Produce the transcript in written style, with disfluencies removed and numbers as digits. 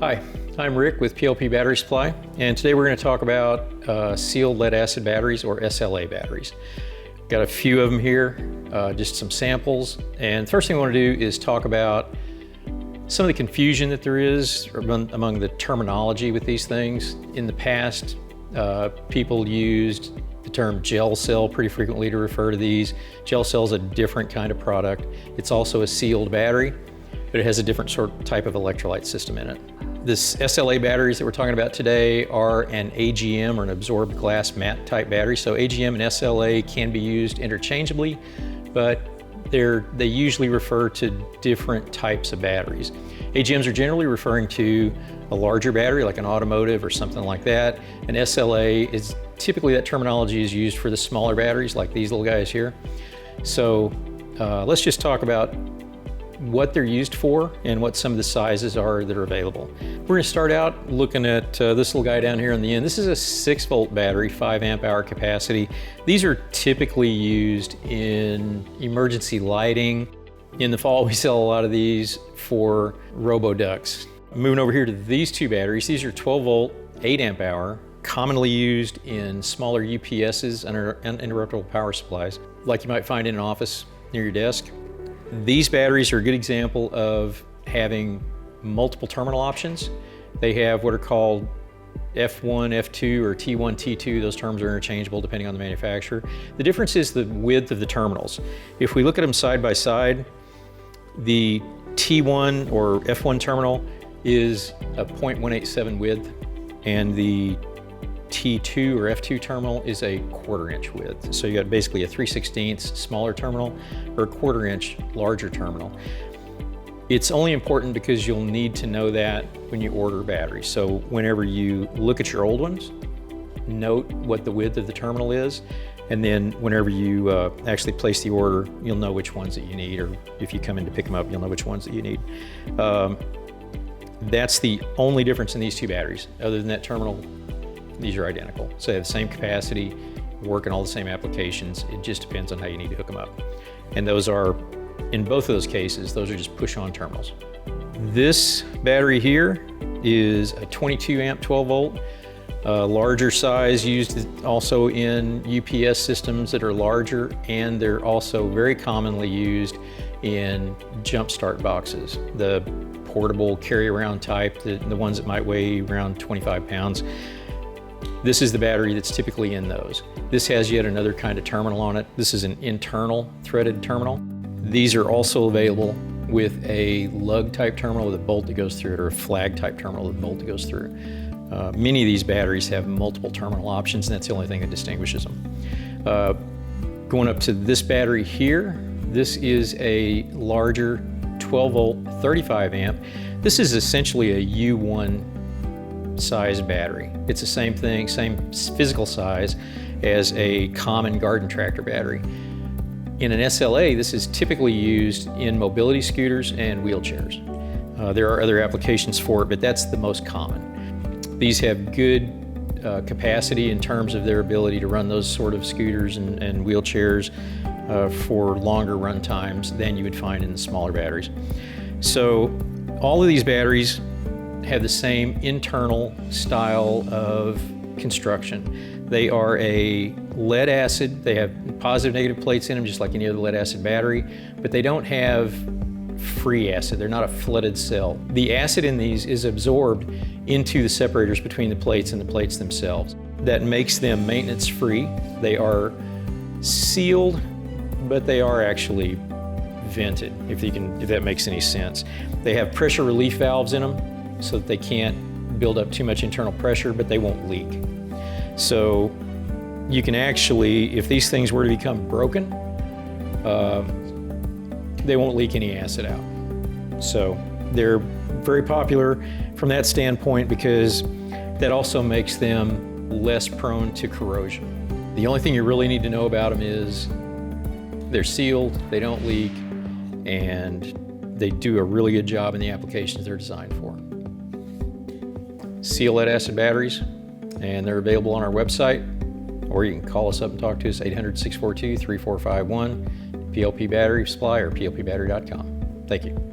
Hi, I'm Rick with PLP Battery Supply, and today we're going to talk about sealed lead-acid batteries, or SLA batteries. Got a few of them here, just some samples, and the first thing I want to do is talk about some of the confusion that there is among the terminology with these things. In the past, people used the term gel cell pretty frequently to refer to these. Gel cell is a different kind of product. It's also a sealed battery, but it has a different type of electrolyte system in it. This SLA batteries that we're talking about today are an AGM, or an Absorbent Glass Mat type battery. So AGM and SLA can be used interchangeably, but they usually refer to different types of batteries. AGMs are generally referring to a larger battery, like an automotive or something like that. And SLA is typically, that terminology is used for the smaller batteries, like these little guys here. So let's just talk about what they're used for and what some of the sizes are that are available. We're going to start out looking at this little guy down here on the end. This is a 6-volt battery, 5 amp hour capacity. These are typically used in emergency lighting. In the fall, we sell a lot of these for RoboDucts. Moving over here to these two batteries, these are 12 volt, 8 amp hour, commonly used in smaller UPSs, uninterruptible power supplies, like you might find in an office near your desk. These batteries are a good example of having multiple terminal options. They have what are called F1, F2, or T1, T2. Those terms are interchangeable depending on the manufacturer. The difference is the width of the terminals. If we look at them side by side, the T1 or F1 terminal is a 0.187 width, and the T2 or F2 terminal is a 1/4 inch width. So you got basically a 3/16 smaller terminal or a 1/4 inch larger terminal. It's only important because you'll need to know that when you order batteries. So whenever you look at your old ones, note what the width of the terminal is, and then whenever you actually place the order, you'll know which ones that you need, or if you come in to pick them up, you'll know which ones that you need. That's the only difference in these two batteries. Other than that terminal, these are identical. So they have the same capacity, work in all the same applications. It just depends on how you need to hook them up. And those are, in both of those cases, those are just push-on terminals. This battery here is a 22 amp 12 volt, larger size, used also in UPS systems that are larger, and they're also very commonly used in jump start boxes, the portable carry-around type, the ones that might weigh around 25 pounds. This is the battery that's typically in those. This has yet another kind of terminal on it. This is an internal threaded terminal. These are also available with a lug type terminal with a bolt that goes through it, or a flag type terminal with a bolt that goes through. Many of these batteries have multiple terminal options, and that's the only thing that distinguishes them. Going up to this battery here, this is a larger 12 volt, 35 amp. This is essentially a U1 size battery. It's the same thing, same physical size as a common garden tractor battery. In an SLA, this is typically used in mobility scooters and wheelchairs. There are other applications for it, but that's the most common. These have good capacity in terms of their ability to run those sort of scooters and wheelchairs for longer run times than you would find in the smaller batteries. So all of these batteries have the same internal style of construction. They are a lead acid. They have positive, negative plates in them, just like any other lead acid battery, but they don't have free acid. They're not a flooded cell. The acid in these is absorbed into the separators between the plates and the plates themselves. That makes them maintenance free. They are sealed, but they are actually vented, if that makes any sense. They have pressure relief valves in them, so that they can't build up too much internal pressure, but they won't leak. So you can actually, if these things were to become broken, they won't leak any acid out. So they're very popular from that standpoint, because that also makes them less prone to corrosion. The only thing you really need to know about them is they're sealed, they don't leak, and they do a really good job in the applications they're designed for. Seal lead acid batteries, and they're available on our website, or you can call us up and talk to us, 800-642-3451, PLP Battery Supply, or plpbattery.com. Thank you.